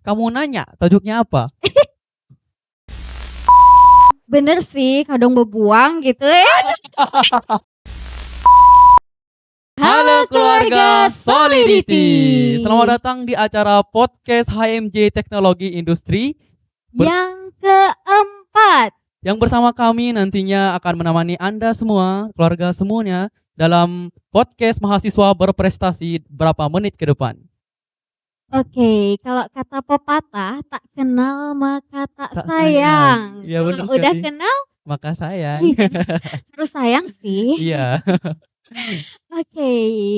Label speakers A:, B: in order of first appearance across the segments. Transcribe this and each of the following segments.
A: Kamu nanya tajuknya apa?
B: Bener sih, kadang bebuang gitu ya.
A: Halo keluarga Solidity. Selamat datang di acara podcast HMJ Teknologi Industri
B: Yang keempat.
A: yang bersama kami nantinya akan menemani Anda semua, keluarga semuanya dalam podcast mahasiswa berprestasi berapa menit ke depan.
B: Oke, kalau kata pepatah, tak kenal maka tak
A: Tak
B: sayang.
A: Iya benar
B: Kalau udah
A: sekali.
B: kenal,
A: Maka sayang.
B: harus sayang sih.
A: Iya.
B: Oke,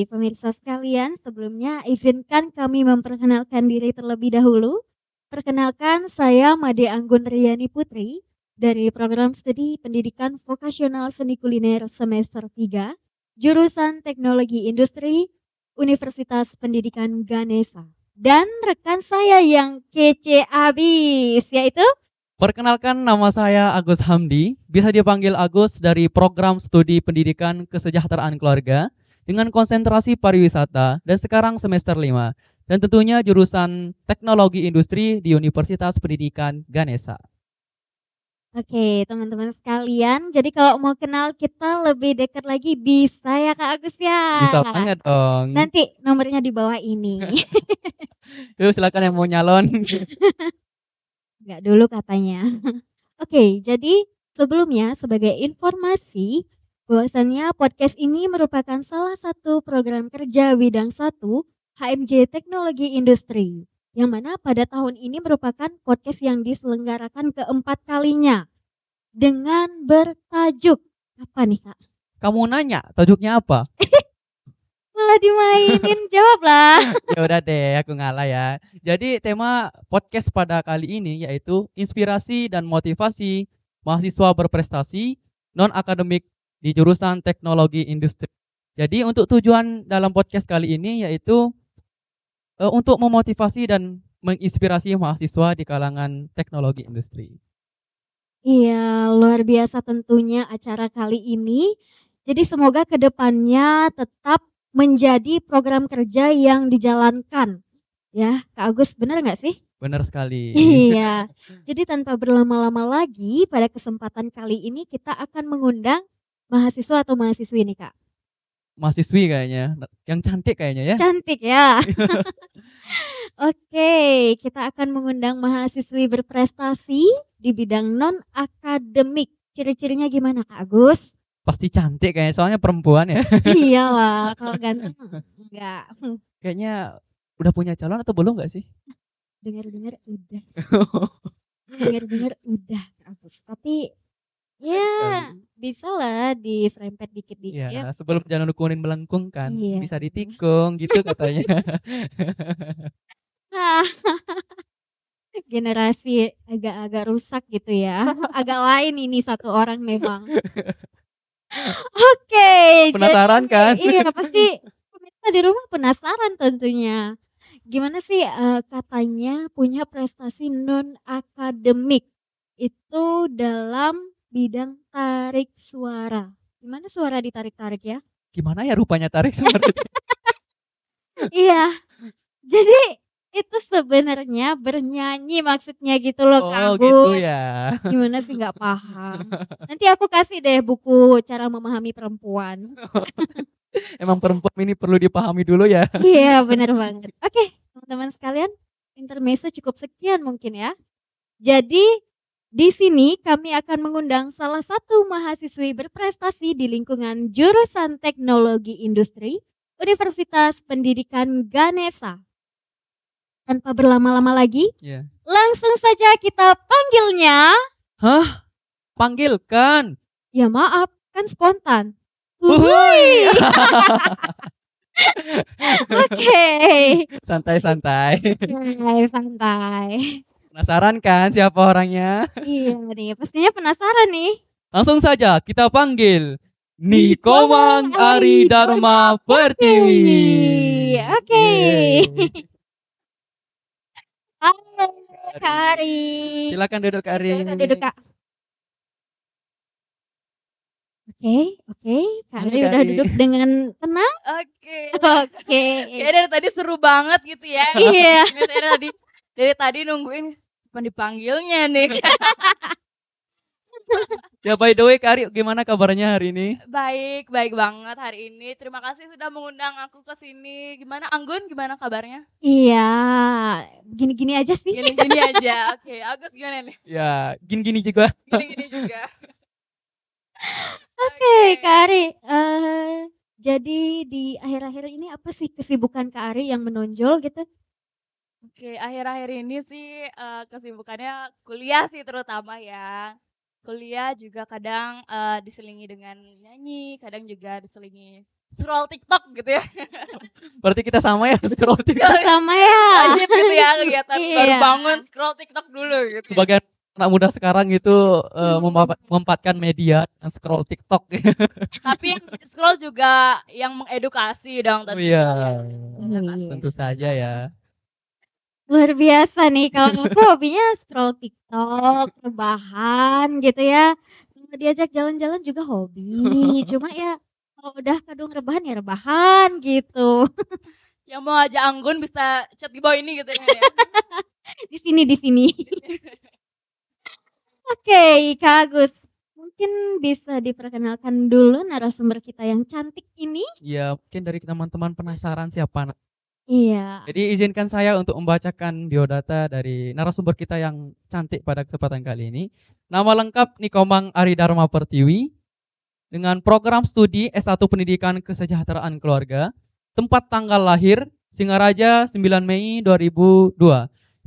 B: pemirsa sekalian, sebelumnya izinkan kami memperkenalkan diri terlebih dahulu. Perkenalkan, saya Made Anggun Riyani Putri dari Program Studi Pendidikan Vokasional Seni Kuliner semester 3, jurusan Teknologi Industri, Universitas Pendidikan Ganesha. Dan rekan saya yang kece abis, yaitu
A: Perkenalkan, nama saya Agus Hamdi, bisa dipanggil Agus dari Program Studi Pendidikan Kesejahteraan Keluarga dengan konsentrasi pariwisata dan sekarang semester 5 dan tentunya jurusan Teknologi Industri di Universitas Pendidikan Ganesha.
B: Oke, teman-teman sekalian, jadi kalau mau kenal kita lebih dekat lagi bisa ya Kak Agus ya.
A: Bisa banget dong.
B: Nanti nomornya di bawah ini.
A: Yuk silakan yang mau nyalon.
B: Enggak dulu katanya. Oke, jadi sebelumnya sebagai informasi bahwasannya podcast ini merupakan salah satu program kerja bidang 1 HMJ Teknologi Industri. Yang mana pada tahun ini merupakan podcast yang diselenggarakan keempat kalinya dengan bertajuk apa nih Kak?
A: Kamu nanya tajuknya apa?
B: Malah dimainin, jawablah.
A: Ya udah deh, aku ngalah ya. Jadi tema podcast pada kali ini yaitu inspirasi dan motivasi mahasiswa berprestasi non-akademik di jurusan Teknologi Industri. Jadi untuk tujuan dalam podcast kali ini yaitu untuk memotivasi dan menginspirasi mahasiswa di kalangan teknologi industri.
B: Iya, luar biasa tentunya acara kali ini. Jadi semoga kedepannya tetap menjadi program kerja yang dijalankan. Ya, Kak Agus, benar nggak sih?
A: Benar sekali.
B: Iya. Jadi tanpa berlama-lama lagi, pada kesempatan kali ini kita akan mengundang mahasiswa atau mahasiswi nih Kak.
A: Mahasiswi kayaknya, yang cantik kayaknya ya.
B: Cantik ya. Oke, kita akan mengundang mahasiswi berprestasi di bidang non-akademik. Ciri-cirinya gimana Kak Agus?
A: Pasti cantik kayaknya, soalnya perempuan ya.
B: Iyalah, kalau ganteng enggak.
A: Kayaknya udah punya calon atau belum gak sih?
B: Dengar-dengar udah. Dengar-dengar udah Kak Agus. Tapi ya bisa lah diserempet dikit-dikit ya.
A: Ya, sebelum jangan kuning melengkung kan,
B: Iya.
A: bisa ditikung gitu katanya.
B: Generasi agak-agak rusak gitu ya. Agak lain ini satu orang memang. Oke,
A: Penasaran
B: jadi
A: kan?
B: iya pasti pemirsa di rumah penasaran tentunya. Gimana sih katanya punya prestasi non akademik itu dalam bidang tarik suara. Gimana suara ditarik-tarik ya?
A: Gimana ya rupanya tarik suara?
B: Iya. Jadi itu sebenarnya bernyanyi maksudnya gitu loh
A: Oh
B: Kak
A: gitu
B: Agus.
A: ya.
B: Gimana sih nggak paham. Nanti aku kasih deh buku cara memahami perempuan.
A: Emang perempuan ini perlu dipahami dulu ya.
B: Iya benar banget. Oke teman-teman sekalian, intermezzo cukup sekian mungkin ya. Jadi di sini kami akan mengundang salah satu mahasiswi berprestasi di lingkungan jurusan Teknologi Industri Universitas Pendidikan Ganesha. Tanpa berlama-lama lagi,
A: Iya.
B: langsung saja kita panggilnya.
A: Hah? Panggilkan.
B: Ya maaf, kan spontan.
A: Uhuy.
B: Oke.
A: Santai-santai.
B: Santai.
A: Penasaran kan siapa orangnya?
B: Iya nih, pastinya penasaran nih.
A: Langsung saja kita panggil Nikomang Ari Dharma Pertiwi.
B: Oke.
A: Yeay.
B: Halo Kak Ari.
A: Silakan duduk Kak Ari.
B: Silakan duduk Kak. Oke, Kak
A: Ini
B: Ari
A: Kak
B: udah
A: Ari.
B: duduk dengan tenang.
C: Oke.
B: Oke.
C: Kayak dari tadi seru banget gitu ya.
B: Iya.
C: Dari tadi Dari tadi nungguin kapan dipanggilnya nih.
A: Ya by the way Kak Ari gimana kabarnya hari ini?
C: Baik banget hari ini. Terima kasih sudah mengundang aku ke sini. Gimana Anggun? Gimana kabarnya?
B: Iya, gini-gini aja sih.
C: Gini-gini aja. Oke, Agus gimana nih?
A: Ya gini-gini juga.
C: Gini-gini juga.
B: Oke, Kak Ari, jadi di akhir-akhir ini apa sih kesibukan Kak Ari yang menonjol gitu?
C: Oke, akhir-akhir ini sih kesibukannya kuliah sih terutama ya. Kuliah juga kadang diselingi dengan nyanyi, kadang juga diselingi scroll TikTok gitu ya.
A: Berarti kita sama ya scroll TikTok.
B: Sama ya.
C: Wajib gitu ya kegiatan baru
B: Iya.
C: bangun scroll TikTok dulu gitu.
A: Sebagian anak muda sekarang itu memanfaatkan media dan scroll TikTok.
C: Tapi yang scroll juga yang mengedukasi dong
A: Oh
C: tentunya.
A: iya,
B: Iya.
A: tentu saja ya.
B: Luar biasa nih, kalau aku hobinya scroll TikTok, rebahan gitu ya. Kalau diajak jalan-jalan juga hobi, cuma ya kalau udah kadung rebahan ya rebahan gitu.
C: Yang mau ajak Anggun bisa chat di bawah ini gitu ya.
B: Di sini. Oke, Kak Agus, mungkin bisa diperkenalkan dulu narasumber kita yang cantik ini?
A: Ya mungkin dari teman-teman penasaran siapa.
B: Iya.
A: Jadi izinkan saya untuk membacakan biodata dari narasumber kita yang cantik pada kesempatan kali ini. Nama lengkap Nikomang Ari Dharma Pertiwi dengan program studi S1 Pendidikan Kesejahteraan Keluarga, tempat tanggal lahir Singaraja 9 Mei 2002,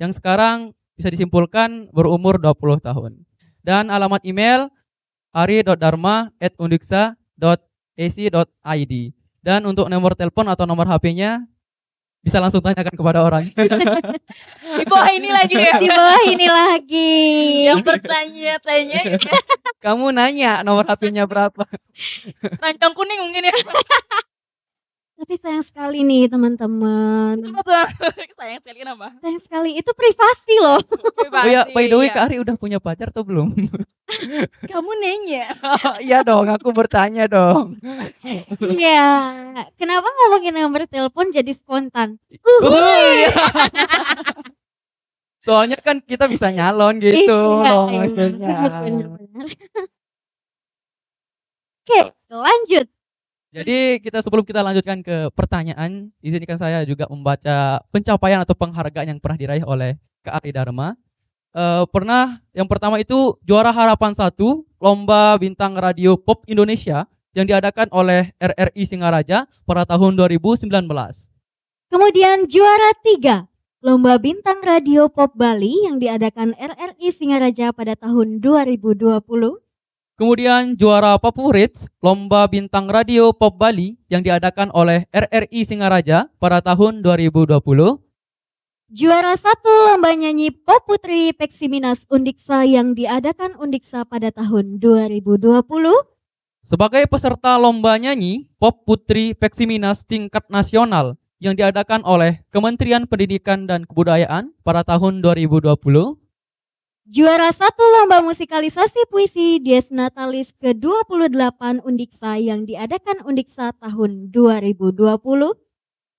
A: yang sekarang bisa disimpulkan berumur 20 tahun. Dan alamat email ari.dharma@undiksa.ac.id. Dan untuk nomor telepon atau nomor HP-nya bisa langsung tanyakan kepada orang.
C: Di bawah ini lagi ya.
B: Di bawah ini lagi.
C: Yang bertanya-tanya gitu ya.
A: Kamu nanya nomor HP-nya berapa?
C: Rancang kuning mungkin ya.
B: Tapi sayang sekali nih teman-teman.
C: Apa tuh? Sayang sekali kenapa?
B: Sayang sekali, itu privasi loh.
A: Oh ya, by the way
C: Iya.
A: Kak Ari udah punya pacar atau belum?
C: Kamu nanya.
A: Iya dong, aku bertanya dong.
B: Iya. Kenapa ngomongin nomor telepon jadi spontan?
A: Iya. Soalnya kan kita bisa nyalon gitu loh
B: Iya,
A: maksudnya.
B: benar-benar. Oke, lanjut.
A: Jadi sebelum kita lanjutkan ke pertanyaan, izinkan saya juga membaca pencapaian atau penghargaan yang pernah diraih oleh Kak Ari Dharma. Yang pertama itu juara harapan 1 Lomba Bintang Radio Pop Indonesia yang diadakan oleh RRI Singaraja pada tahun 2019.
B: Kemudian juara 3 Lomba Bintang Radio Pop Bali yang diadakan RRI Singaraja pada tahun 2020.
A: Kemudian juara favorit Lomba Bintang Radio Pop Bali yang diadakan oleh RRI Singaraja pada tahun 2020.
B: Juara 1 Lomba Nyanyi Pop Putri Peksiminas Undiksa yang diadakan Undiksa pada tahun 2020.
A: Sebagai peserta Lomba Nyanyi Pop Putri Peksiminas tingkat nasional yang diadakan oleh Kementerian Pendidikan dan Kebudayaan pada tahun 2020.
B: Juara 1 Lomba Musikalisasi Puisi Dies Natalis ke-28 Undiksa yang diadakan Undiksa tahun 2020.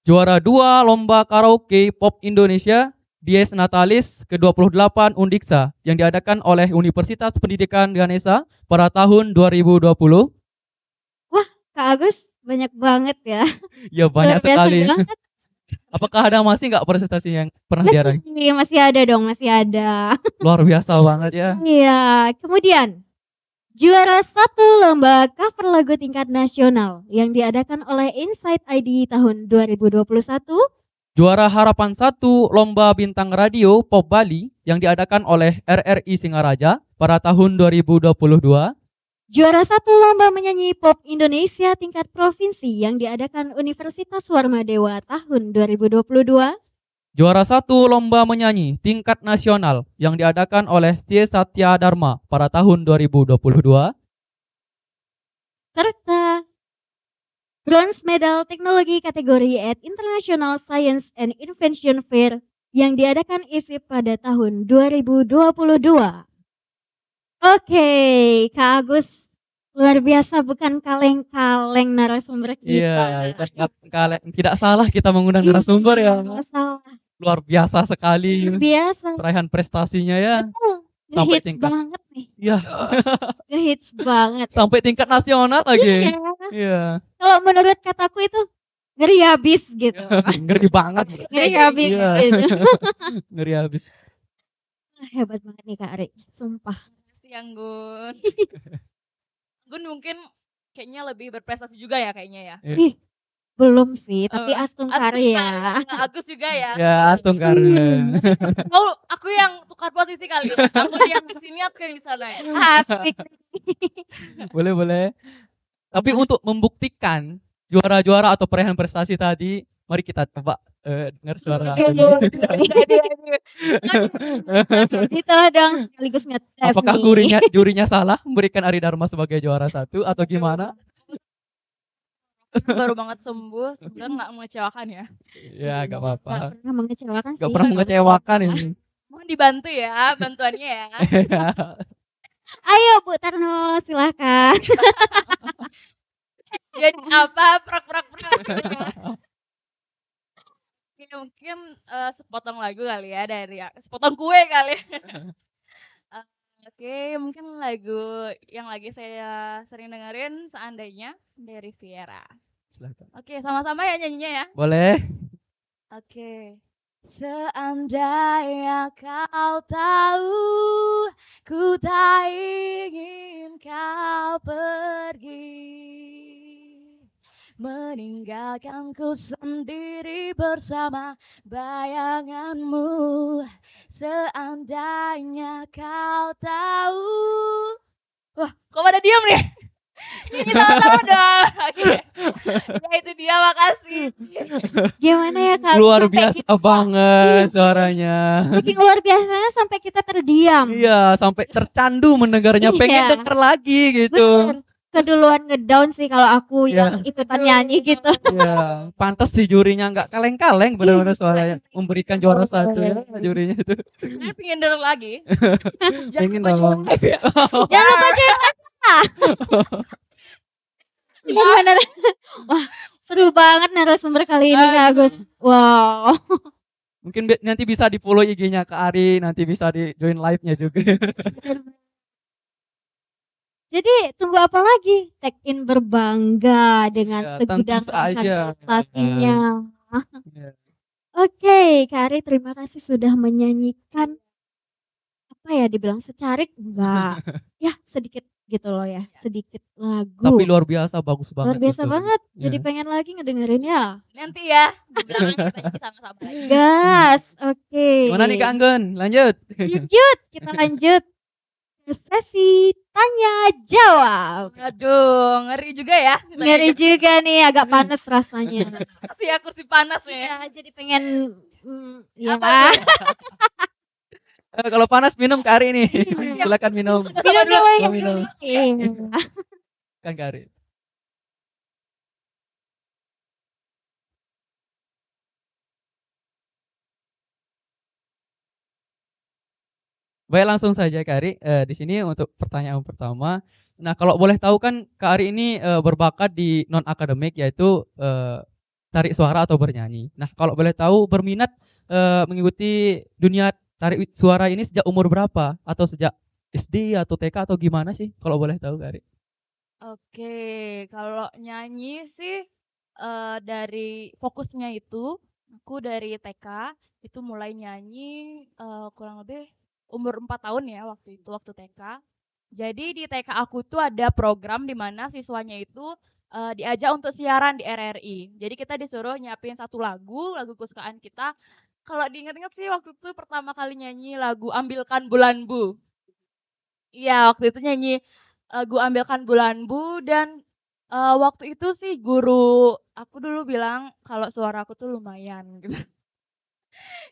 A: Juara 2 Lomba Karaoke Pop Indonesia Dies Natalis ke-28 Undiksa yang diadakan oleh Universitas Pendidikan Ganesha pada tahun 2020.
B: Wah, Kak Agus banyak banget ya.
A: Ya banyak
B: Luar biasa
A: sekali.
B: banget.
A: Apakah ada masih nggak prestasi yang pernah diraih?
B: Masih ada dong, masih ada.
A: Luar biasa banget ya.
B: Iya, kemudian juara 1 Lomba Cover Lagu Tingkat Nasional yang diadakan oleh Insight ID tahun 2021.
A: Juara harapan 1 Lomba Bintang Radio Pop Bali yang diadakan oleh RRI Singaraja pada tahun 2022.
B: Juara 1 Lomba Menyanyi Pop Indonesia tingkat provinsi yang diadakan Universitas Warmadewa tahun 2022.
A: Juara 1 Lomba Menyanyi tingkat nasional yang diadakan oleh Stie Satya Dharma pada tahun 2022.
B: Serta Bronze Medal Teknologi kategori at International Science and Invention Fair yang diadakan ISIP pada tahun 2022. Oke, Kak Agus luar biasa, bukan kaleng-kaleng narasumber kita.
A: Iya, kalian tidak salah kita mengundang narasumber ya.
B: Nggak salah.
A: Luar biasa sekali
B: Luar biasa.
A: peraihan prestasinya ya.
B: Betul.
A: Sampai
B: Ngehits
A: tingkat
B: banget nih.
A: Iya,
B: Ngehits banget.
A: sampai tingkat nasional lagi.
B: Iya.
A: Iya.
B: Kalau menurut kataku itu ngeri habis gitu.
A: Ngeri banget.
B: Ngeri habis
A: Iya.
B: gitu.
A: Ngeri habis.
B: Hebat banget nih Kak Ari. Sumpah.
C: Makasih Anggun. Gun mungkin kayaknya lebih berprestasi juga ya kayaknya ya.
B: Ih, belum sih, tapi
C: Eh,
B: Astung Karya.
C: Agus juga ya.
A: Ya, Astung karena.
C: Oh, aku yang tukar posisi kali. Aku yang di sini, aku yang di sana ya.
B: Asik.
A: Boleh. Tapi untuk membuktikan juara-juara atau peraihan prestasi tadi, mari kita coba dengar suara.
B: Itu dong sekaligus ngetes
A: Apakah
B: nih.
A: jurinya salah memberikan Ari Dharma sebagai juara 1 atau gimana?
C: Baru banget sembuh, sebenarnya nggak mengecewakan ya.
A: Ya, gak apa-apa.
B: Gak pernah mengecewakan
A: Gak
B: sih.
A: pernah mengecewakan ini.
C: Mohon dibantu ya, bantuannya ya.
B: Ayo Bu Tarno, silakan.
C: Jadi apa? Prak. Oke, mungkin sepotong lagu kali ya dari sepotong kue kali. Oke, mungkin lagu yang lagi saya sering dengerin Seandainya dari Viera.
A: Silakan.
C: Oke, sama-sama ya nyanyinya ya.
A: Boleh.
C: Oke. Seandainya kau tahu, ku tak ingin kau pergi, meninggalkanku sendiri bersama bayanganmu. Seandainya kau tahu. Wah, kok pada diam nih? Nyanyi sama-sama dong. Oke. Ya itu dia, makasih.
B: Gimana ya Kak?
A: Luar
B: Sampai
A: biasa
B: kita-
A: banget suaranya.
B: Saking luar biasanya sampai kita terdiam.
A: Iya, sampai tercandu mendengarnya, pengen
B: Iya.
A: denger lagi gitu.
B: Bener. Keduluan ngedown sih kalau aku
A: Iya.
B: yang ikutan nyanyi gitu.
A: Iya, pantas sih jurinya nggak kaleng-kaleng benar-benar suaranya memberikan juara 1 ya jurinya itu.
C: Saya pengen denger lagi.
A: Pengen
C: lupa
A: dong.
C: live ya.
B: Jangan lupa jangan. Bener-bener. Wah, seru banget narasumber kali ini Kak Agus. Wow.
A: Mungkin nanti bisa di follow IG-nya ke Ari, nanti bisa di join live-nya juga.
B: Jadi tunggu apa lagi? Tag in berbangga dengan
A: Iya,
B: segudang
A: tentu saja.
B: peraihan prestasinya.
A: Iya.
B: Oke, Kak Ari terima kasih sudah menyanyikan apa ya dibilang secarik enggak. Ya, sedikit gitu loh ya, sedikit lagu.
A: Tapi luar biasa, bagus banget.
B: Luar biasa
A: tuh,
B: banget.
A: Iya.
B: Jadi pengen lagi ngedengerinnya.
C: Nanti ya. Di belakang kita nyanyi sama-sama lagi.
B: Gas. Oke.
A: Gimana nih Kak Anggun? Lanjut.
B: Lanjut, kita lanjut ke sesi tanya jawab.
C: Aduh, ngeri juga ya.
B: Ngeri juga nih, agak panas rasanya.
C: Kasih ya kursi panas nih.
B: Ya, jadi pengen ya.
C: Apa
A: Kalau panas minum Kak Ari nih. Silakan minum.
C: Sama dulu.
B: Minum dulu.
A: Minum.
B: Iya.
A: Kan Kak Ari. Baik, langsung saja Kak Ari. Di sini untuk pertanyaan pertama. Nah, kalau boleh tahu kan Kak Ari ini berbakat di non akademik yaitu tarik suara atau bernyanyi. Nah, kalau boleh tahu berminat mengikuti dunia tarik suara ini sejak umur berapa? Atau sejak SD atau TK atau gimana sih? Kalau boleh tahu Kak Ari.
C: Oke, kalau nyanyi sih dari fokusnya itu aku dari TK itu mulai nyanyi kurang lebih umur 4 tahun ya waktu TK. Jadi di TK aku tuh ada program di mana siswanya itu diajak untuk siaran di RRI. Jadi kita disuruh nyiapin satu lagu kesukaan kita. Kalau diingat-ingat sih waktu itu pertama kali nyanyi lagu Ambilkan Bulan Bu. Iya, waktu itu nyanyi lagu Ambilkan Bulan Bu dan waktu itu sih guru aku dulu bilang kalau suara aku tuh lumayan gitu.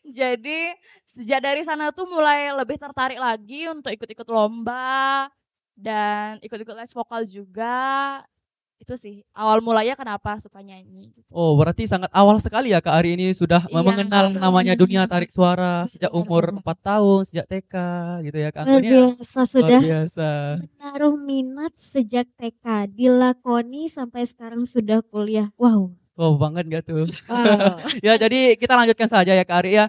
C: Jadi sejak dari sana tuh mulai lebih tertarik lagi untuk ikut-ikut lomba dan ikut-ikut les vokal juga. Itu sih awal mulanya kenapa suka nyanyi gitu.
A: Oh, berarti sangat awal sekali ya Kak Ari ini sudah
C: Iya.
A: mengenal namanya dunia tarik suara sejak umur 4 tahun, sejak TK gitu ya Kak
B: Luar
A: Anggun ya.
B: biasa
A: Luar
B: sudah
A: biasa.
B: menaruh minat sejak TK, dilakoni sampai sekarang sudah kuliah. Wow,
A: Wow banget nggak tuh?
B: Oh.
A: Ya jadi kita lanjutkan saja ya Kak Ari ya.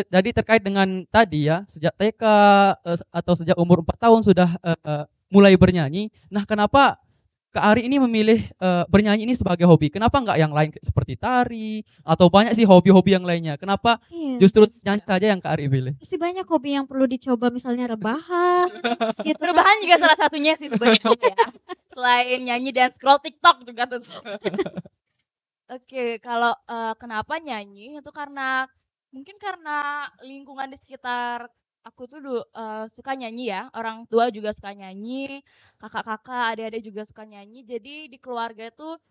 A: Jadi terkait dengan tadi ya, sejak TK atau sejak umur 4 tahun sudah mulai bernyanyi. Nah, kenapa Kak Ari ini memilih bernyanyi ini sebagai hobi? Kenapa nggak yang lain seperti tari atau banyak sih hobi-hobi yang lainnya? Kenapa
B: Iya,
A: justru nyanyi saja yang Kak Ari pilih?
B: masih banyak hobi yang perlu dicoba misalnya rebahan gitu kan.
C: Perubahan juga salah satunya sih sebenarnya ya. Selain nyanyi dan scroll TikTok juga tuh. Oke, kalau, kenapa nyanyi itu mungkin karena lingkungan di sekitar aku tuh suka nyanyi ya, orang tua juga suka nyanyi, kakak-kakak, adik-adik juga suka nyanyi. Jadi di keluarga tuh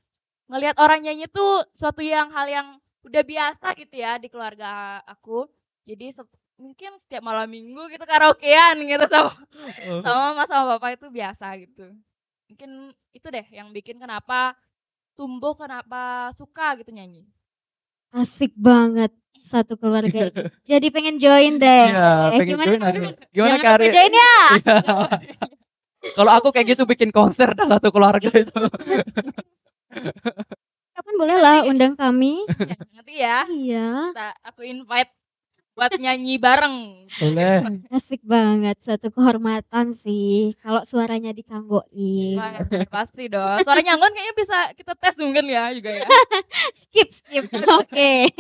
C: ngelihat orang nyanyi tuh suatu hal yang udah biasa gitu ya di keluarga aku. Jadi mungkin setiap malam minggu gitu karaokean gitu sama
A: Oh.
C: sama mama sama papa itu biasa gitu. Mungkin itu deh yang bikin kenapa suka gitu nyanyi.
B: Asik banget satu keluarga ini. Jadi pengen join deh.
A: Iya, pengen
B: Gimana
A: join
B: Kak?
A: aku. Gimana
B: Jangan
A: Kak
B: lupa
A: Ari?
B: join ya.
A: Iya. Kalau aku kayak gitu bikin konser dah satu keluarga itu.
B: Kapan boleh lah undang kami.
C: Ya, nanti ya,
B: Iya,
C: aku invite buat nyanyi bareng.
A: Boleh.
B: asik banget. Suatu kehormatan sih kalau suaranya dikanggoin.
C: Wah, pasti dong. Suaranya Anggun kayaknya bisa kita tes mungkin ya juga ya.
B: Skip, skip. Oke.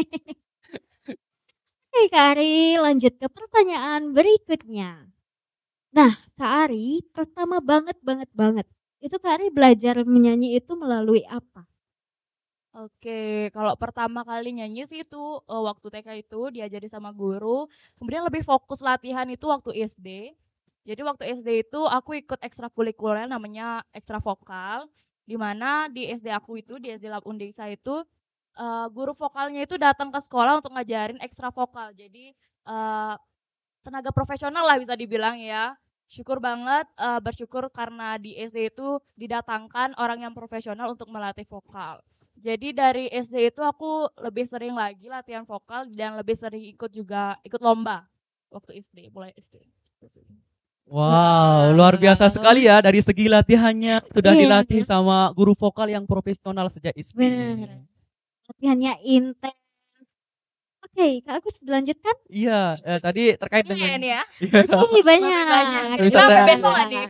B: Oke, Kak Ari, lanjut ke pertanyaan berikutnya. Nah, Kak Ari, pertama banget, itu Kak Ari belajar menyanyi itu melalui apa?
C: Oke, kalau pertama kali nyanyi sih itu waktu TK itu diajari sama guru. Kemudian lebih fokus latihan itu waktu SD. Jadi waktu SD itu aku ikut ekstrakurikuler namanya ekstra vokal. Di mana di SD aku itu di SD Lab Undesa itu guru vokalnya itu datang ke sekolah untuk ngajarin ekstra vokal. Jadi tenaga profesional lah bisa dibilang ya. Syukur banget, bersyukur karena di SD itu didatangkan orang yang profesional untuk melatih vokal. Jadi dari SD itu aku lebih sering lagi latihan vokal dan lebih sering ikut lomba waktu SD, mulai SD.
A: Wow, luar biasa sekali ya dari segi latihannya sudah
B: Iya,
A: dilatih sama guru vokal yang profesional sejak SD.
B: bener. Latihannya intens. Oke, Kak Agus dilanjutkan?
A: Iya, tadi terkait
C: Iya
A: dengan
C: ini ya.
A: iya,
B: Masih banyak.
C: Masih banyak.
A: Bisa
C: Kita sampai
A: saya-
C: besok lah nih.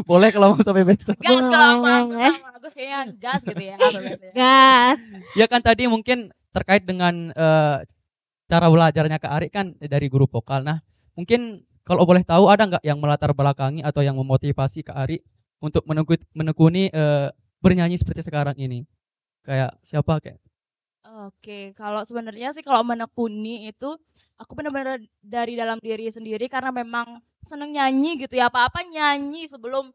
A: boleh kalau mau sampai besok.
C: Gas kalau sama aku
B: Boleh.
C: sama Agus kayaknya gas gitu ya. Sampai besok ya.
B: Gas.
A: Ya kan tadi mungkin terkait dengan cara belajarnya Kak Ari kan dari guru vokal. Nah, mungkin kalau boleh tahu ada nggak yang melatar belakangi atau yang memotivasi Kak Ari untuk menekuni bernyanyi seperti sekarang ini? Kayak siapa kayak?
C: Oke, kalau sebenarnya sih kalau menekuni itu aku benar-benar dari dalam diri sendiri karena memang seneng nyanyi gitu ya. Apa-apa nyanyi sebelum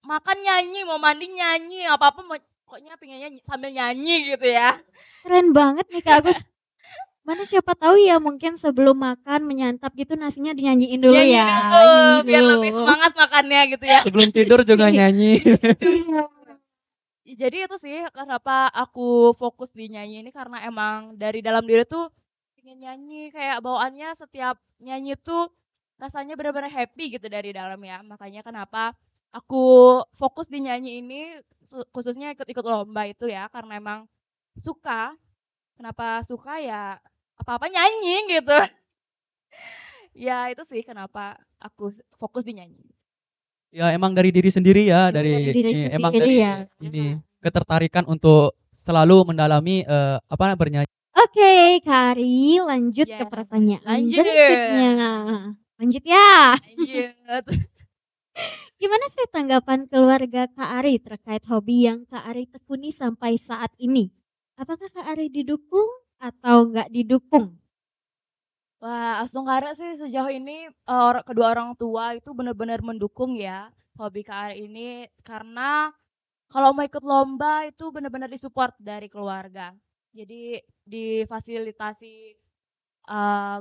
C: makan nyanyi, mau mandi nyanyi, apa-apa pokoknya pengennya sambil nyanyi gitu ya.
B: Keren banget nih Kak Agus. Mana siapa tahu ya mungkin sebelum makan menyantap gitu nasinya dinyanyiin dulu
C: Nyanyi
B: ya.
C: dulu
B: Nyanyi
C: biar
B: dulu.
C: lebih semangat makannya gitu ya.
A: Sebelum tidur juga nyanyi.
B: Iya.
C: Jadi itu sih kenapa aku fokus di nyanyi ini karena emang dari dalam diri tuh pengen nyanyi kayak bawaannya setiap nyanyi tuh rasanya benar-benar happy gitu dari dalam ya. Makanya kenapa aku fokus di nyanyi ini khususnya ikut-ikut lomba itu ya karena emang suka. Kenapa suka ya apa-apa nyanyi gitu. Ya itu sih kenapa aku fokus di nyanyi.
A: Ya emang dari diri sendiri ya,
B: Dari diri
A: emang
B: sendiri
A: dari
B: ya.
A: ini ketertarikan untuk selalu mendalami bernyanyi.
B: Oke, Kak Ari, lanjut ke
C: Ya,
B: pertanyaan
C: lanjut.
B: berikutnya. Lanjut ya.
C: Lanjut.
B: Gimana sih tanggapan keluarga Kak Ari terkait hobi yang Kak Ari tekuni sampai saat ini? Apakah Kak Ari didukung atau nggak didukung?
C: Wah, Astung sih sejauh ini kedua orang tua itu benar-benar mendukung ya hobi Kak Ari ini karena kalau mau ikut lomba itu benar-benar disupport dari keluarga. Jadi difasilitasi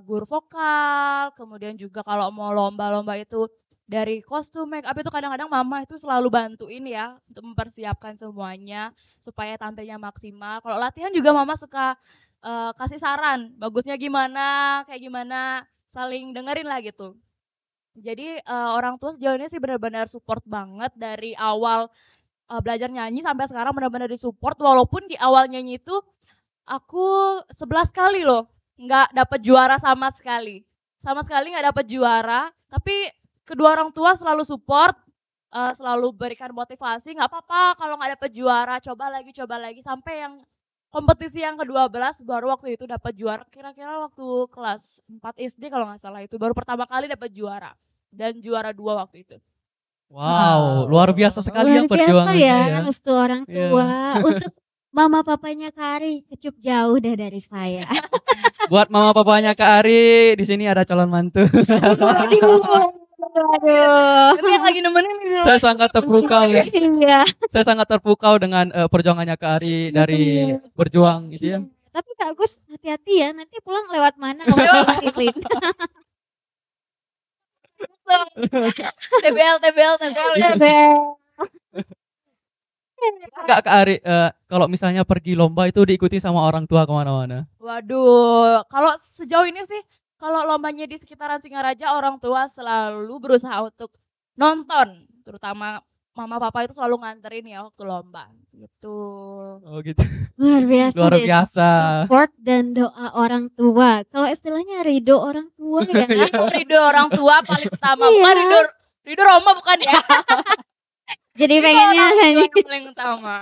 C: guru vokal, kemudian juga kalau mau lomba-lomba itu dari kostum, make up itu kadang-kadang mama itu selalu bantuin ya untuk mempersiapkan semuanya supaya tampilnya maksimal. Kalau latihan juga mama suka kasih saran, bagusnya gimana, kayak gimana, saling dengerin lah gitu. Jadi orang tua sejauh ini sih benar-benar support banget dari awal belajar nyanyi sampai sekarang benar-benar di-support walaupun di awal nyanyi itu aku 11 kali loh nggak dapet juara sama sekali. Sama sekali nggak dapet juara, tapi kedua orang tua selalu support, selalu berikan motivasi, nggak apa-apa kalau nggak dapet juara, coba lagi, sampai yang kompetisi yang ke-12 baru waktu itu dapat juara, kira-kira waktu kelas 4 SD kalau nggak salah itu, baru pertama kali dapat juara, dan juara 2 waktu itu.
A: Wow, luar biasa sekali ya
B: Luar biasa
A: perjuangannya
B: ya,
A: ya.
B: restu orang
A: Iya.
B: tua. Untuk mama papanya Kak Ari, kecup jauh dah dari saya.
A: Buat mama papanya Kak Ari, di sini ada calon mantu.
B: Aduh.
C: Ini yang lagi nemenin ini.
A: Saya sangat terpukau ya.
B: Iya.
A: Saya sangat terpukau dengan perjuangannya Kak Ari dari berjuang gitu ya.
B: Tapi Kak Agus hati-hati ya, nanti pulang lewat mana? Lewat Islin.
C: TBL.
A: Enggak Kak Ari, kalau misalnya pergi lomba itu diikuti sama orang tua kemana-mana?
C: Waduh, kalau sejauh ini sih, kalau lombanya di sekitaran Singaraja, orang tua selalu berusaha untuk nonton, terutama mama papa itu selalu nganterin ya waktu lomba, gitu.
A: Oh gitu.
B: Luar biasa.
A: Luar
B: deh.
A: biasa.
B: Support dan doa orang tua. Kalau istilahnya ridho orang tua ya.
C: Ridho orang tua paling utama,
B: Iya.
C: bukan ridho Roma bukan ya?
B: Jadi
C: Ridho
B: pengennya
C: orang tua
B: hanya
C: yang paling utama.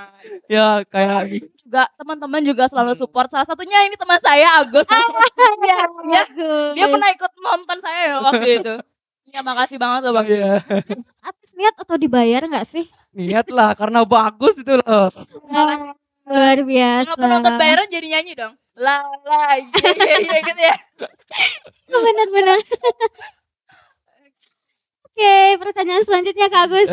A: Ya kayak
C: Juga teman-teman juga selalu support. Salah satunya ini teman saya Agus. Iya, dia pernah ikut nonton saya ya waktu itu. Iya, makasih banget loh Bang.
A: iya.
B: atas niat atau dibayar nggak sih?
A: Niat lah karena bagus itu loh.
B: Luar biasa.
C: Kalau penonton bayaran jadi nyanyi dong. La iya gitu ya.
B: Benar-benar. Oke, pertanyaan selanjutnya Kak Agus.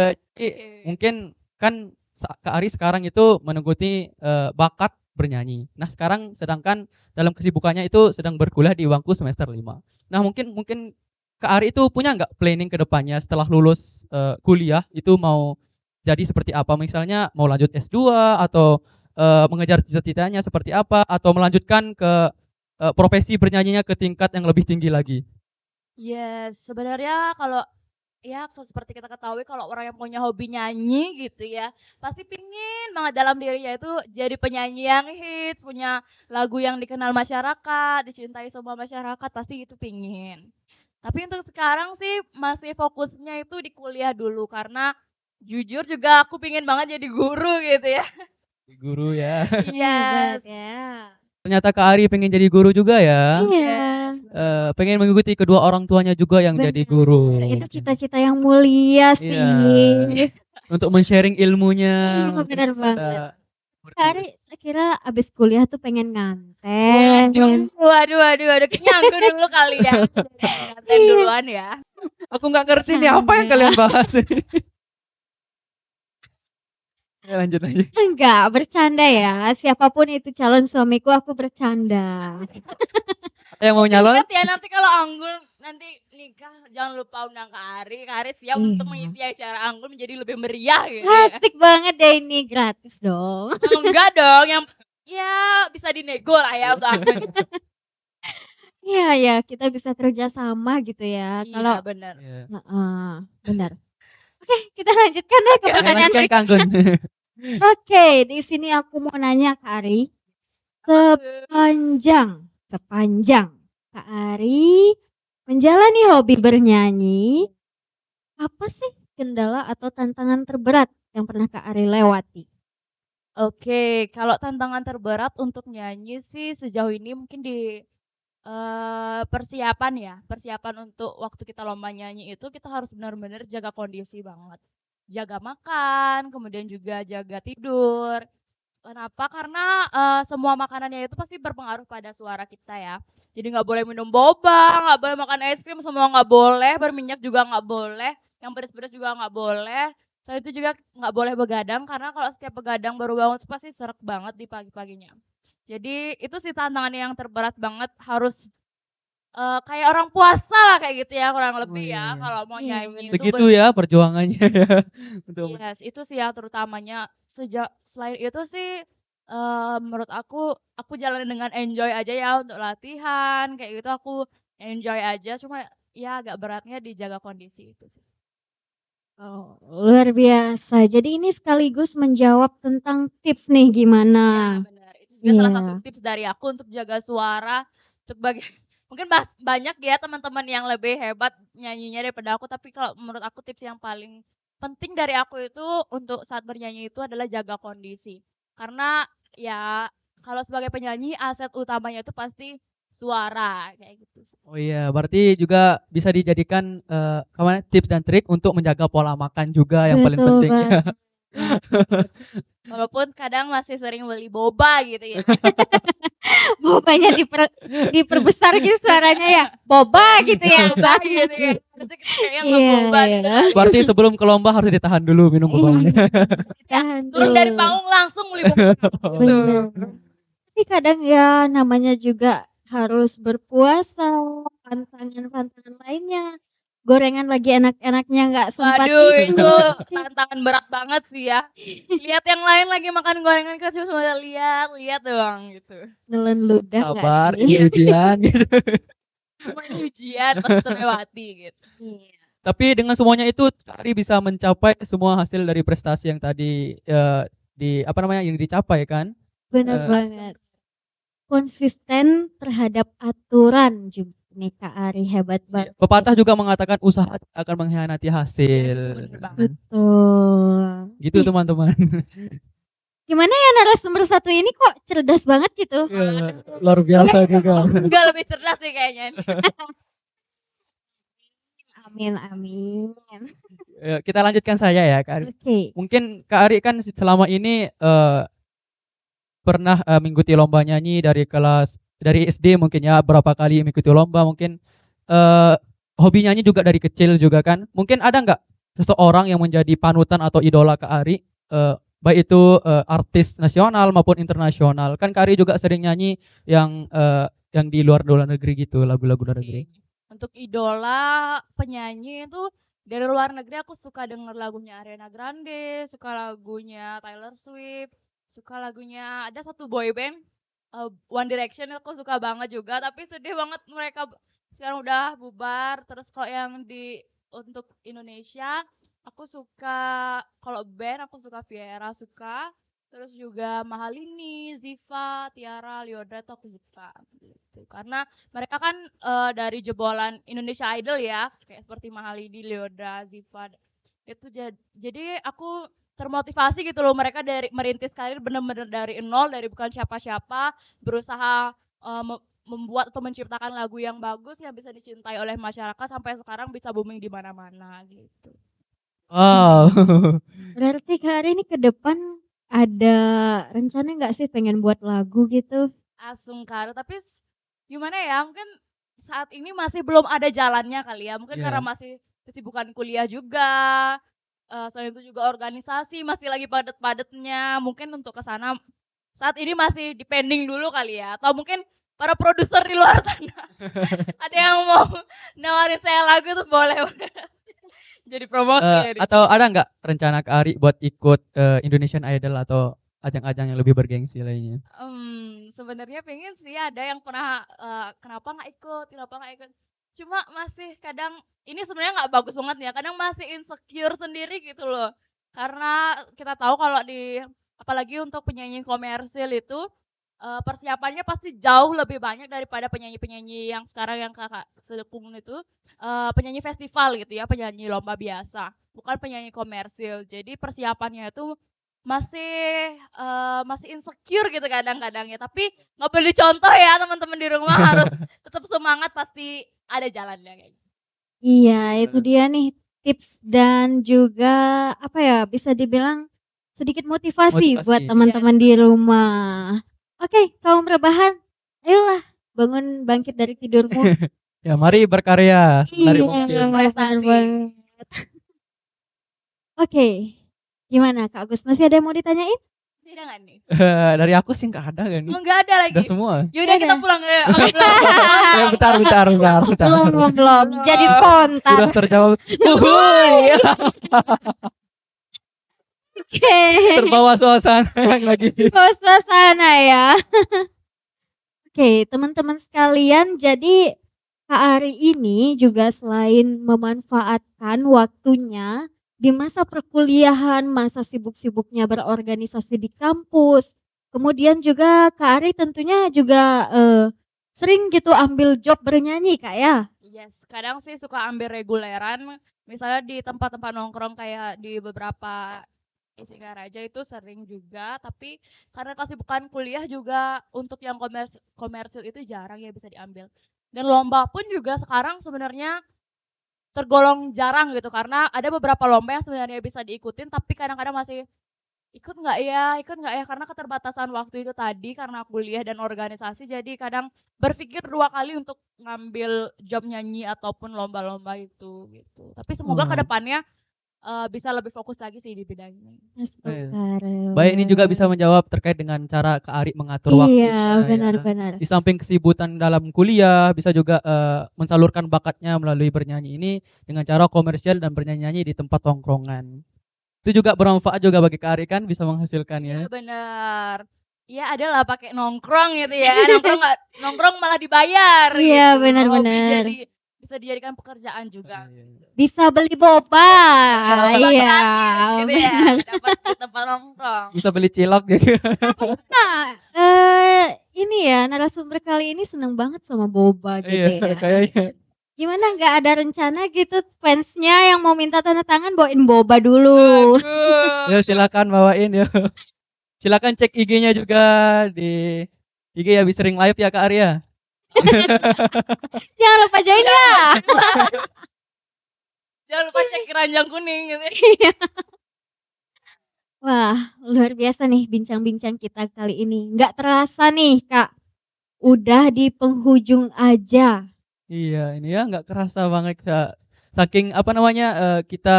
A: Mungkin kan Kak Ari sekarang itu mengikuti bakat bernyanyi. Nah sekarang sedangkan dalam kesibukannya itu sedang berkuliah di bangku semester 5. Nah mungkin Kak Ari itu punya nggak planning ke depannya setelah lulus kuliah itu mau jadi seperti apa? Misalnya mau lanjut S2 atau mengejar cita-citanya seperti apa? Atau melanjutkan ke profesi bernyanyinya ke tingkat yang lebih tinggi lagi?
C: Yes, sebenarnya kalau ya seperti kita ketahui kalau orang yang punya hobi nyanyi gitu ya, pasti pingin banget dalam dirinya itu jadi penyanyi yang hits, punya lagu yang dikenal masyarakat, dicintai semua masyarakat, pasti itu pingin. Tapi untuk sekarang sih masih fokusnya itu di kuliah dulu karena jujur juga aku pingin banget jadi guru gitu ya.
A: Guru ya.
C: Yes.
B: Ya.
A: Ternyata Kak Ari pengen jadi guru juga ya.
B: Iya.
A: Pengen mengikuti kedua orang tuanya juga yang jadi guru.
B: Itu cita-cita yang mulia sih.
A: Iya. Untuk men-sharing ilmunya.
B: Iya, benar banget.
A: Eh,
B: Kak Ari kira abis kuliah tuh pengen nganten.
C: Waduh, kayaknya aku dulu kali ya. Nganten duluan ya.
A: Aku nggak ngerti nih apa yang kalian bahas ini. Ya, lanjut aja.
B: Enggak, bercanda ya. Siapapun itu calon suamiku, aku bercanda.
A: Yang mau nyalon?
C: Ingat ya nanti kalau Anggun nanti nikah jangan lupa undang Kak Ari. Kak Ari siap untuk mengisi acara Anggun menjadi lebih meriah gitu ya.
B: Asik banget deh ini, gratis dong.
C: Enggak dong, yang ya bisa dinego lah ya untuk Anggun.
B: Iya ya, kita bisa kerja sama gitu ya. Kalau
C: Iya benar.
A: Iya.
B: benar. Oke, kita lanjutkan deh ke pertanyaan
A: Lanjutkan Kang Gun.
B: Oke, di sini aku mau nanya Kak Ari. Sepanjang Kak Ari menjalani hobi bernyanyi, apa sih kendala atau tantangan terberat yang pernah Kak Ari lewati?
C: Oke, kalau tantangan terberat untuk nyanyi sih sejauh ini mungkin di persiapan ya. Persiapan untuk waktu kita lomba nyanyi itu kita harus benar-benar jaga kondisi banget. Jaga makan, kemudian juga jaga tidur. Kenapa? Karena semua makanannya itu pasti berpengaruh pada suara kita ya. Jadi nggak boleh minum boba, nggak boleh makan es krim, semua nggak boleh, berminyak juga nggak boleh, yang pedas-pedas juga nggak boleh. Selain itu juga nggak boleh begadang karena kalau setiap begadang baru bangun itu pasti serak banget di pagi-paginya. Jadi itu sih tantangan yang terberat banget, harus kayak orang puasa lah kayak gitu ya kurang lebih ya
A: iya.
C: kalau mau
B: Iya,
C: nyanyi itu
A: Segitu ya perjuangannya ya. Untuk
C: Yes, itu sih yang terutamanya. Selain itu sih menurut aku jalanin dengan enjoy aja ya untuk latihan kayak gitu, aku enjoy aja, cuma ya agak beratnya dijaga kondisi itu sih.
B: Oh, luar biasa. Jadi ini sekaligus menjawab tentang tips nih
C: Ya
B: gimana.
C: benar, itu juga salah satu
B: Iya.
C: tips dari aku untuk jaga suara, untuk mungkin banyak ya teman-teman yang lebih hebat nyanyinya daripada aku, tapi kalau menurut aku tips yang paling penting dari aku itu untuk saat bernyanyi itu adalah jaga kondisi. Karena ya kalau sebagai penyanyi aset utamanya itu pasti suara kayak gitu sih.
A: Oh iya, berarti juga bisa dijadikan tips dan trik untuk menjaga pola makan juga yang paling
B: Betul
A: penting ya.
B: banget.
C: Walaupun kadang masih sering beli boba gitu ya.
B: Bobanya diperbesar gitu suaranya ya. Boba gitu ya.
C: Boba gitu ya. Terus kita kayak yang
B: Iya,
C: ngeboba
B: iya.
C: gitu kali.
A: Berarti sebelum ke lomba harus ditahan dulu minum bobanya.
B: Tahan
C: Turun dari
B: dulu.
C: panggung langsung beli boba. Gitu.
B: Bener. Tapi kadang ya namanya juga harus berpuasa, pantangan-pantangan lainnya. Gorengan lagi enak-enaknya nggak sempat
C: Waduh, itu
B: ikut.
C: tantangan berat banget sih ya. Lihat yang lain lagi makan gorengan kita cuma lihat doang gitu.
B: Nelen ludah nggak
A: Sabar,
B: sih?
A: ini ujian gitu.
C: Cuma ini ujian pasti terlewati gitu.
B: Iya.
A: Tapi dengan semuanya itu Ari bisa mencapai semua hasil dari prestasi yang tadi yang dicapai kan?
B: Bener
A: Eh,
B: banget. Konsisten terhadap aturan juga nih Kak Ari, hebat banget.
A: Pepatah juga mengatakan usaha akan mengkhianati hasil.
C: Yes, itu bener banget.
B: Betul.
A: Gitu teman-teman.
B: Gimana ya narasumber satu ini kok cerdas banget gitu?
A: Luar biasa juga.
C: Enggak lebih cerdas sih kayaknya.
B: Amin, amin.
A: Kita lanjutkan saja ya Kak Ari.
B: Oke.
A: Mungkin Kak Ari kan selama ini pernah mengikuti lomba nyanyi dari SD mungkin ya, berapa kali mengikuti lomba, mungkin hobi nyanyi juga dari kecil juga kan. Mungkin ada nggak seseorang yang menjadi panutan atau idola Kak Ari, baik itu artis nasional maupun internasional. Kan Kak Ari juga sering nyanyi yang di luar negeri gitu, lagu-lagu luar negeri.
C: Untuk idola penyanyi itu dari luar negeri aku suka denger lagunya Ariana Grande, suka lagunya Taylor Swift, suka lagunya ada satu boy band One Direction aku suka banget juga, tapi sedih banget mereka sekarang udah bubar. Terus kalau yang untuk Indonesia aku suka, kalau band aku suka Viera suka, terus juga Mahalini, Ziva, Tiara, Lyodra tuh aku suka gitu. Karena mereka kan dari jebolan Indonesia Idol ya, kayak seperti Mahalini, Lyodra, Ziva. Itu jadi aku termotivasi gitu loh, mereka dari merintis karir bener-bener dari nol, dari bukan siapa-siapa, berusaha membuat atau menciptakan lagu yang bagus yang bisa dicintai oleh masyarakat sampai sekarang bisa booming di mana-mana gitu.
A: Wow.
B: Berarti Kak Ari ini ke depan ada rencana nggak sih pengen buat lagu gitu?
C: Asungkar, tapi gimana ya, mungkin saat ini masih belum ada jalannya kali ya, mungkin karena masih kesibukan kuliah juga, selain itu juga organisasi masih lagi padat-padatnya, mungkin untuk ke sana saat ini masih dipending dulu kali ya, atau mungkin para produser di luar sana ada yang mau nawarin saya lagu tuh boleh jadi promosi ya.
A: Atau ada nggak rencana Kak Ari buat ikut Indonesian Idol atau ajang-ajang yang lebih bergengsi lainnya?
C: Sebenarnya pengen sih, ada yang pernah kenapa nggak ikut, cuma masih kadang ini sebenarnya nggak bagus banget ya, kadang masih insecure sendiri gitu loh, karena kita tahu kalau apalagi untuk penyanyi komersil itu persiapannya pasti jauh lebih banyak daripada penyanyi-penyanyi yang sekarang yang kakak sedekung itu, penyanyi festival gitu ya, penyanyi lomba biasa, bukan penyanyi komersil. Jadi persiapannya itu masih insecure gitu kadang-kadang ya, tapi nggak boleh dicontoh ya teman-teman di rumah, harus tetap semangat, pasti ada jalannya kayak gitu.
B: Iya, itu dia nih tips dan juga apa ya, bisa dibilang sedikit motivasi buat teman-teman di rumah. Oke, kaum rebahan, ayolah bangun bangkit dari tidurmu.
A: Ya, mari berkarya sebenarnya mungkin.
C: Prestasi.
B: Oke, gimana Kak Agus? Masih ada yang mau ditanyain?
C: Masih ada nggak nih?
A: Dari aku sih nggak ada kan nih.
C: Oh, nggak ada lagi.
A: Udah semua.
C: Yaudah kita pulang ya.
A: Bentar.
B: Belum. Jadi spontan.
A: Udah terjawab. Uhuy.
B: Oke.
A: Terbawa suasana yang lagi.
B: Terbawa suasana ya. Oke, teman-teman sekalian, jadi Kak Ari ini juga selain memanfaatkan waktunya di masa perkuliahan, masa sibuk-sibuknya berorganisasi di kampus. Kemudian juga Kak Ari tentunya juga sering gitu ambil job bernyanyi Kak ya?
C: Yes, kadang sih suka ambil reguleran, misalnya di tempat-tempat nongkrong kayak di beberapa di Singaraja itu sering juga, tapi karena kesibukan kuliah juga untuk yang komersil itu jarang ya bisa diambil. Dan lomba pun juga sekarang sebenarnya tergolong jarang gitu karena ada beberapa lomba yang sebenarnya bisa diikutin tapi kadang-kadang masih ikut nggak ya karena keterbatasan waktu itu tadi karena kuliah dan organisasi jadi kadang berpikir 2 kali untuk ngambil job nyanyi ataupun lomba-lomba itu gitu. Tapi semoga
A: Oh.
C: kedepannya bisa lebih fokus lagi sih di bidangnya.
A: Baik, ini juga bisa menjawab terkait dengan cara Kak Ari mengatur waktu.
B: Iya, benar-benar.
A: Di samping kesibukan dalam kuliah, bisa juga mensalurkan bakatnya melalui bernyanyi ini dengan cara komersial dan bernyanyi-nyanyi di tempat tongkrongan. Itu juga bermanfaat juga bagi Kak Ari kan, bisa menghasilkan ya.
C: Iya benar. Iya adalah pakai nongkrong gitu ya. Nongkrong malah dibayar
B: Iya,
C: gitu.
B: benar-benar.
C: Hobi jadi bisa dijadikan pekerjaan juga.
B: Bisa beli boba. Iya.
C: Gratis gitu ya. Dapat di tempat nongkrong.
A: Bisa beli cilok gitu.
B: Nah, ini ya narasumber kali ini seneng banget sama boba gitu
A: Iya,
B: ya.
A: kayaknya.
B: Gimana nggak ada rencana gitu fansnya yang mau minta tanda tangan bawain boba dulu.
C: Aduh.
A: Ya silakan bawain ya. Silakan cek IG-nya juga di IG ya bisa sering live ya Kak Arya.
B: Jangan lupa join ya.
C: Jangan lupa cek keranjang kuning gitu.
B: Wah, luar biasa nih bincang-bincang kita kali ini. Nggak terasa nih Kak, udah di penghujung aja.
A: Iya, ini ya nggak kerasa banget Kak. Saking apa namanya kita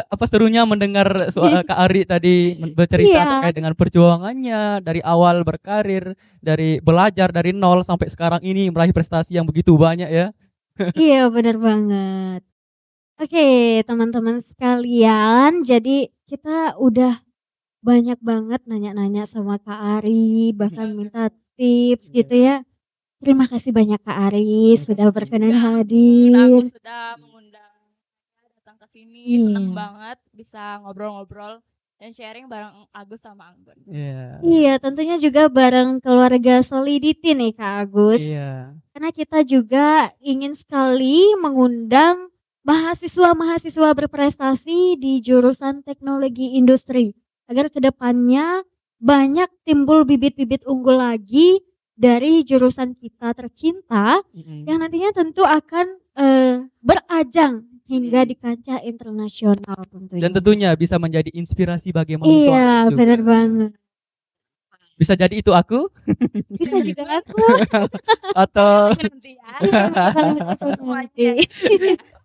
A: apa serunya mendengar suara Kak Ari tadi bercerita
B: Iya.
A: terkait dengan perjuangannya dari awal berkarir, dari belajar dari nol sampai sekarang ini meraih prestasi yang begitu banyak ya.
B: Iya, benar banget. Oke, teman-teman sekalian, jadi kita udah banyak banget nanya-nanya sama Kak Ari, bahkan minta tips gitu ya. Terima kasih banyak Kak Ari sudah berkenan hadir.
C: Agus sudah mengundang saya datang ke sini.
B: Iya.
C: Seneng banget bisa ngobrol-ngobrol dan sharing bareng Agus sama Anggun.
A: Iya.
B: Iya, tentunya juga bareng keluarga Solidity nih Kak Agus.
A: Iya.
B: Karena kita juga ingin sekali mengundang mahasiswa-mahasiswa berprestasi di jurusan teknologi industri agar kedepannya banyak timbul bibit-bibit unggul lagi dari jurusan kita tercinta yang nantinya tentu akan berajang hingga di kancah internasional tentunya.
A: Dan tentunya bisa menjadi inspirasi bagi mahasiswa.
B: Iya,
A: juga.
B: benar banget.
A: Bisa jadi itu aku
B: Bisa juga aku.
A: atau
C: Nanti ya.
B: Semuanya.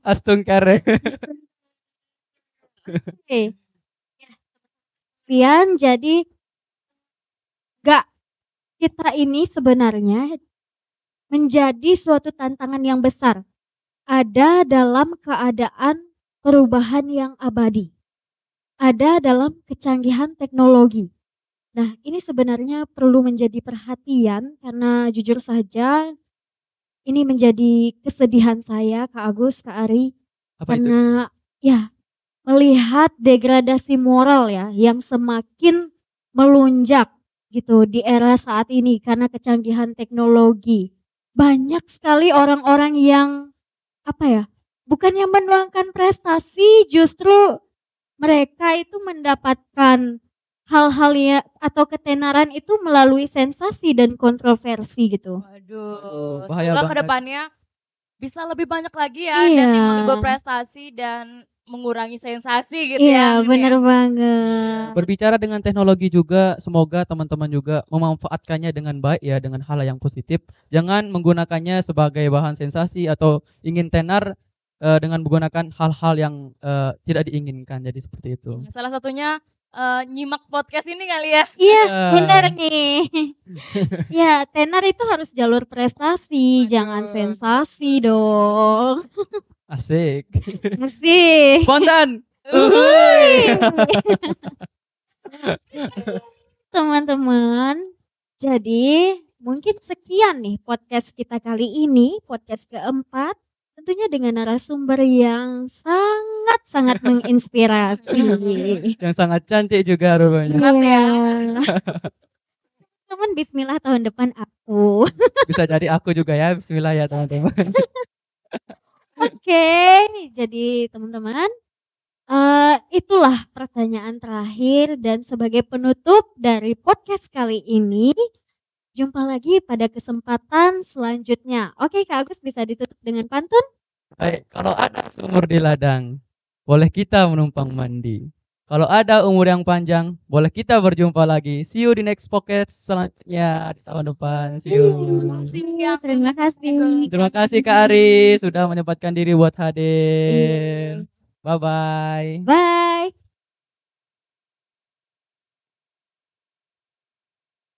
A: Astung Kare.
B: Oke. Kemudian jadi gak kita ini sebenarnya menjadi suatu tantangan yang besar. Ada dalam keadaan perubahan yang abadi. Ada dalam kecanggihan teknologi. Nah, ini sebenarnya perlu menjadi perhatian karena jujur saja ini menjadi kesedihan saya Kak Agus, Kak Ari.
A: Apa itu?
B: Karena ya melihat degradasi moral ya yang semakin melunjak gitu di era saat ini karena kecanggihan teknologi. Banyak sekali orang-orang yang apa ya? Bukannya menuangkan prestasi, justru mereka itu mendapatkan hal-hal ya atau ketenaran itu melalui sensasi dan kontroversi gitu.
C: Waduh,
A: bahaya
C: semoga
A: banget.
C: kedepannya bisa lebih banyak lagi ya
B: Iya.
C: dan timbul prestasi dan mengurangi sensasi gitu
B: Iya,
C: ya.
B: bener banget.
A: Berbicara dengan teknologi juga, semoga teman-teman juga memanfaatkannya dengan baik ya, dengan hal yang positif. Jangan menggunakannya sebagai bahan sensasi atau ingin tenar dengan menggunakan hal-hal yang tidak diinginkan. Jadi seperti itu.
C: Salah satunya nyimak podcast ini kali ya.
B: Iya,
A: Ya.
B: bener nih. Ya, tenar itu harus jalur prestasi, jangan sensasi dong.
A: Asik.
B: Mesti.
A: Spontan.
B: Uhuy. Teman-teman, jadi mungkin sekian nih podcast kita kali ini, podcast keempat tentunya dengan narasumber yang sangat-sangat menginspirasi.
A: Yang sangat cantik juga rupanya.
C: Berat ya.
B: Teman bismillah tahun depan aku.
A: Bisa jadi aku juga ya. Bismillah ya teman-teman.
B: Oke, jadi teman-teman, itulah pertanyaan terakhir dan sebagai penutup dari podcast kali ini, jumpa lagi pada kesempatan selanjutnya. Oke, Kak Agus bisa ditutup dengan pantun?
A: Baik, kalau ada sumur di ladang, boleh kita menumpang mandi. Kalau ada umur yang panjang, boleh kita berjumpa lagi. See you di next podcast selanjutnya di tahun depan. See you.
B: Terima kasih.
A: Terima kasih Kak Ari sudah menyempatkan diri buat hadir. Bye bye.
B: Bye.